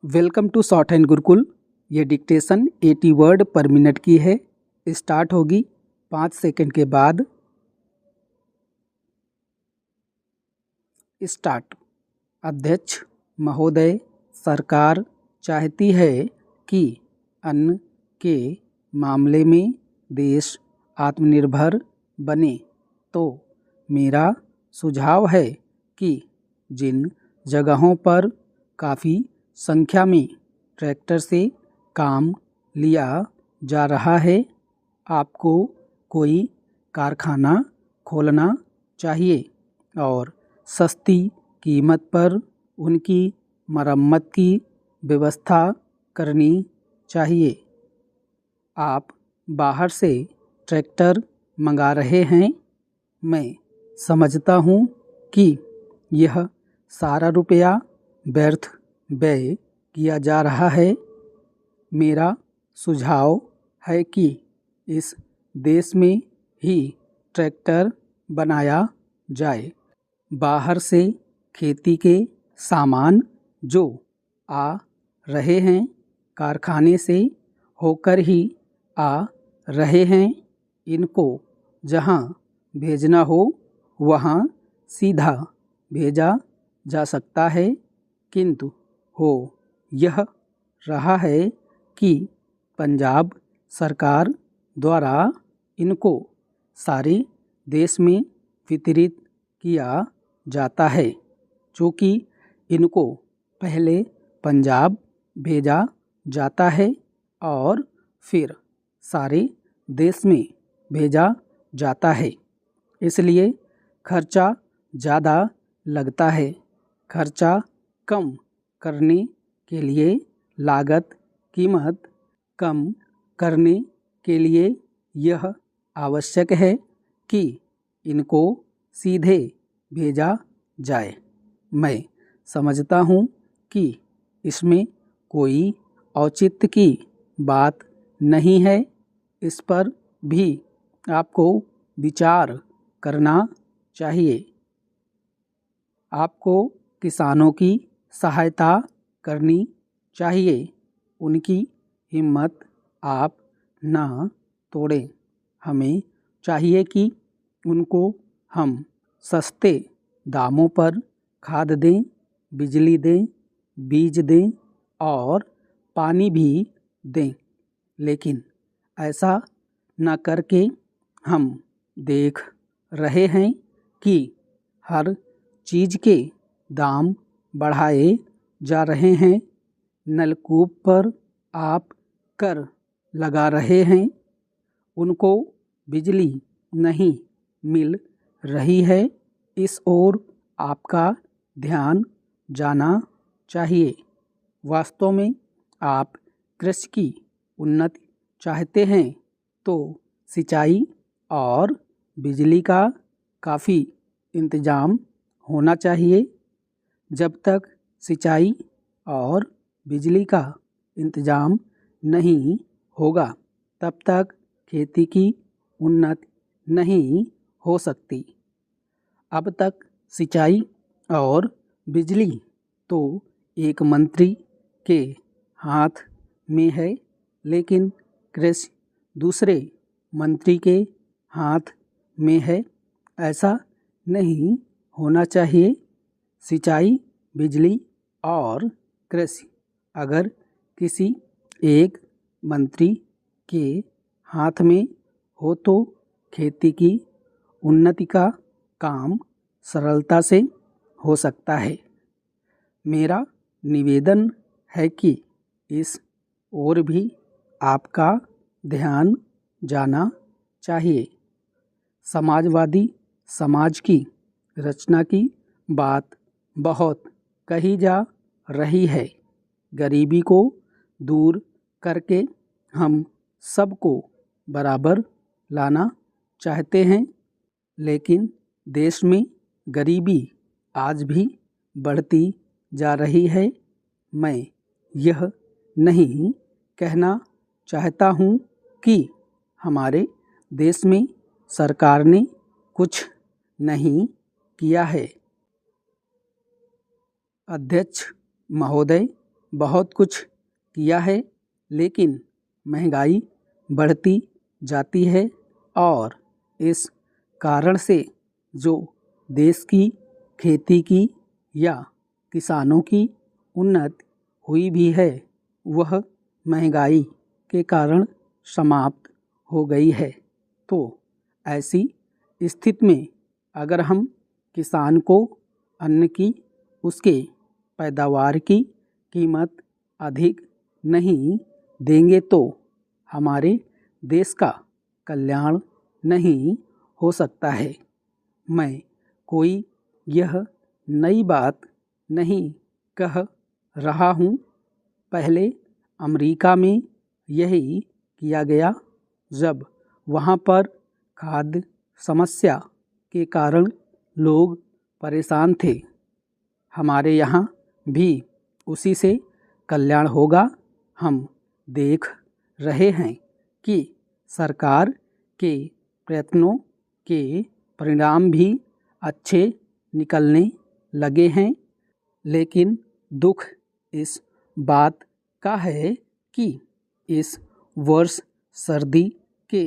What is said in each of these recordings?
Welcome to shorthand Gurukul. ये dictation 80 word पर minute की है। स्टार्ट होगी 5 सेकंड के बाद। स्टार्ट। अध्यक्ष महोदय, सरकार चाहती है कि अन्न के मामले में देश आत्मनिर्भर बने, तो मेरा सुझाव है कि जिन जगहों पर काफ़ी संख्या में ट्रैक्टर से काम लिया जा रहा है, आपको कोई कारखाना खोलना चाहिए और सस्ती कीमत पर उनकी मरम्मत की व्यवस्था करनी चाहिए। आप बाहर से ट्रैक्टर मंगा रहे हैं। मैं समझता हूँ कि यह सारा रुपया व्यर्थ व्यय किया जा रहा है। मेरा सुझाव है कि इस देश में ही ट्रैक्टर बनाया जाए। बाहर से खेती के सामान जो आ रहे हैं, कारखाने से होकर ही आ रहे हैं। इनको जहां भेजना हो वहां सीधा भेजा जा सकता है, किंतु हो यह रहा है कि पंजाब सरकार द्वारा इनको सारे देश में वितरित किया जाता है, चूँकि इनको पहले पंजाब भेजा जाता है और फिर सारे देश में भेजा जाता है, इसलिए खर्चा ज़्यादा लगता है। खर्चा कम करने के लिए, लागत कीमत कम करने के लिए यह आवश्यक है कि इनको सीधे भेजा जाए। मैं समझता हूँ कि इसमें कोई औचित्य की बात नहीं है। इस पर भी आपको विचार करना चाहिए। आपको किसानों की सहायता करनी चाहिए। उनकी हिम्मत आप ना तोड़ें। हमें चाहिए कि उनको हम सस्ते दामों पर खाद दें, बिजली दें, बीज दें और पानी भी दें। लेकिन ऐसा न करके हम देख रहे हैं कि हर चीज़ के दाम बढ़ाए जा रहे हैं। नलकूप पर आप कर लगा रहे हैं, उनको बिजली नहीं मिल रही है। इस ओर आपका ध्यान जाना चाहिए। वास्तव में आप कृषि की उन्नति चाहते हैं तो सिंचाई और बिजली का काफ़ी इंतज़ाम होना चाहिए। जब तक सिंचाई और बिजली का इंतज़ाम नहीं होगा, तब तक खेती की उन्नति नहीं हो सकती। अब तक सिंचाई और बिजली तो एक मंत्री के हाथ में है, लेकिन कृषि दूसरे मंत्री के हाथ में है। ऐसा नहीं होना चाहिए। सिंचाई, बिजली और कृषि अगर किसी एक मंत्री के हाथ में हो तो खेती की उन्नति का काम सरलता से हो सकता है। मेरा निवेदन है कि इस ओर भी आपका ध्यान जाना चाहिए। समाजवादी समाज की रचना की बात बहुत कही जा रही है। गरीबी को दूर करके हम सबको बराबर लाना चाहते हैं, लेकिन देश में गरीबी आज भी बढ़ती जा रही है। मैं यह नहीं कहना चाहता हूँ कि हमारे देश में सरकार ने कुछ नहीं किया है। अध्यक्ष महोदय, बहुत कुछ किया है, लेकिन महंगाई बढ़ती जाती है और इस कारण से जो देश की खेती की या किसानों की उन्नति हुई भी है वह महंगाई के कारण समाप्त हो गई है। तो ऐसी स्थिति में अगर हम किसान को अन्न की उसके पैदावार की कीमत अधिक नहीं देंगे तो हमारे देश का कल्याण नहीं हो सकता है। मैं कोई यह नई बात नहीं कह रहा हूँ। पहले अमेरिका में यही किया गया जब वहाँ पर खाद्य समस्या के कारण लोग परेशान थे। हमारे यहाँ भी उसी से कल्याण होगा। हम देख रहे हैं कि सरकार के प्रयत्नों के परिणाम भी अच्छे निकलने लगे हैं, लेकिन दुख इस बात का है कि इस वर्ष सर्दी के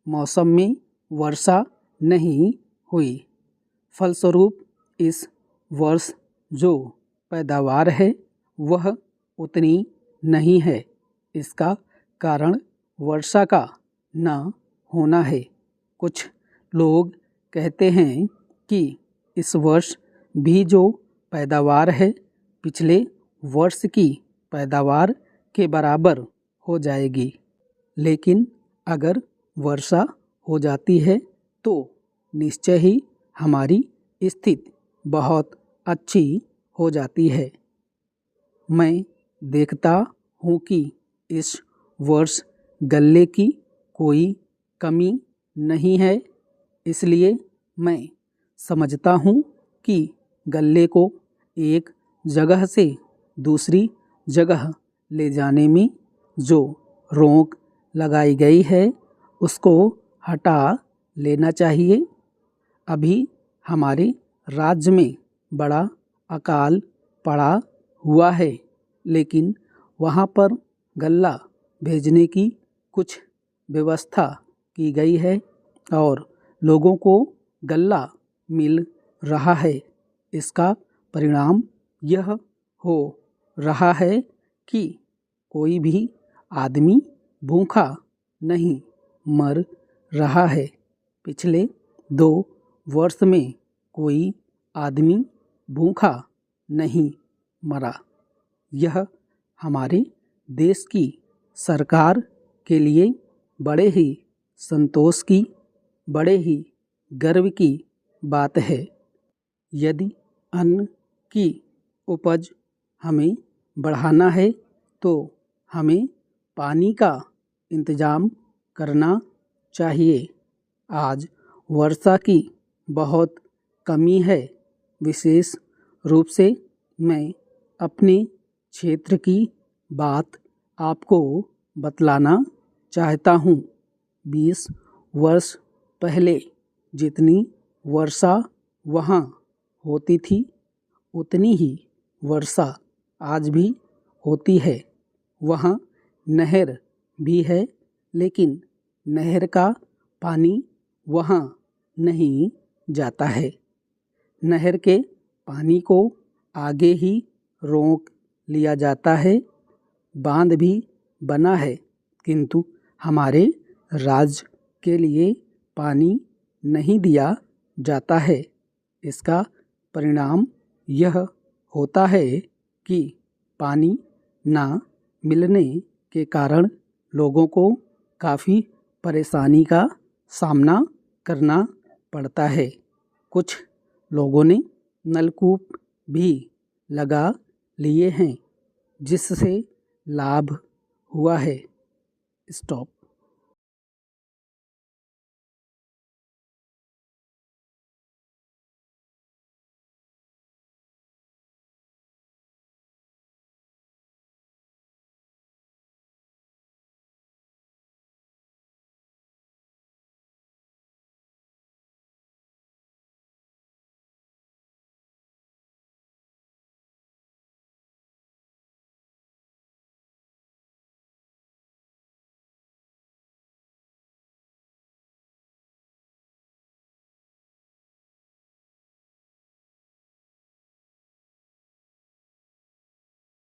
मौसम में वर्षा नहीं हुई। फलस्वरूप इस वर्ष जो पैदावार है वह उतनी नहीं है। इसका कारण वर्षा का न होना है। कुछ लोग कहते हैं कि इस वर्ष भी जो पैदावार है पिछले वर्ष की पैदावार के बराबर हो जाएगी, लेकिन अगर वर्षा हो जाती है तो निश्चय ही हमारी स्थिति बहुत अच्छी हो जाती है। मैं देखता हूँ कि इस वर्ष गल्ले की कोई कमी नहीं है, इसलिए मैं समझता हूँ कि गल्ले को एक जगह से दूसरी जगह ले जाने में जो रोक लगाई गई है उसको हटा लेना चाहिए। अभी हमारे राज्य में बड़ा अकाल पड़ा हुआ है, लेकिन वहाँ पर गल्ला भेजने की कुछ व्यवस्था की गई है और लोगों को गल्ला मिल रहा है। इसका परिणाम यह हो रहा है कि कोई भी आदमी भूखा नहीं मर रहा है। पिछले 2 वर्ष में कोई आदमी भूखा नहीं मरा। यह हमारे देश की सरकार के लिए बड़े ही संतोष की, बड़े ही गर्व की बात है। यदि अन्न की उपज हमें बढ़ाना है तो हमें पानी का इंतज़ाम करना चाहिए। आज वर्षा की बहुत कमी है। विशेष रूप से मैं अपने क्षेत्र की बात आपको बतलाना चाहता हूँ। 20 वर्ष पहले जितनी वर्षा वहाँ होती थी उतनी ही वर्षा आज भी होती है। वहाँ नहर भी है, लेकिन नहर का पानी वहाँ नहीं जाता है। नहर के पानी को आगे ही रोक लिया जाता है। बांध भी बना है, किंतु हमारे राज्य के लिए पानी नहीं दिया जाता है। इसका परिणाम यह होता है कि पानी ना मिलने के कारण लोगों को काफ़ी परेशानी का सामना करना पड़ता है। कुछ लोगों ने नलकूप भी लगा लिए हैं, जिससे लाभ हुआ है। स्टॉप।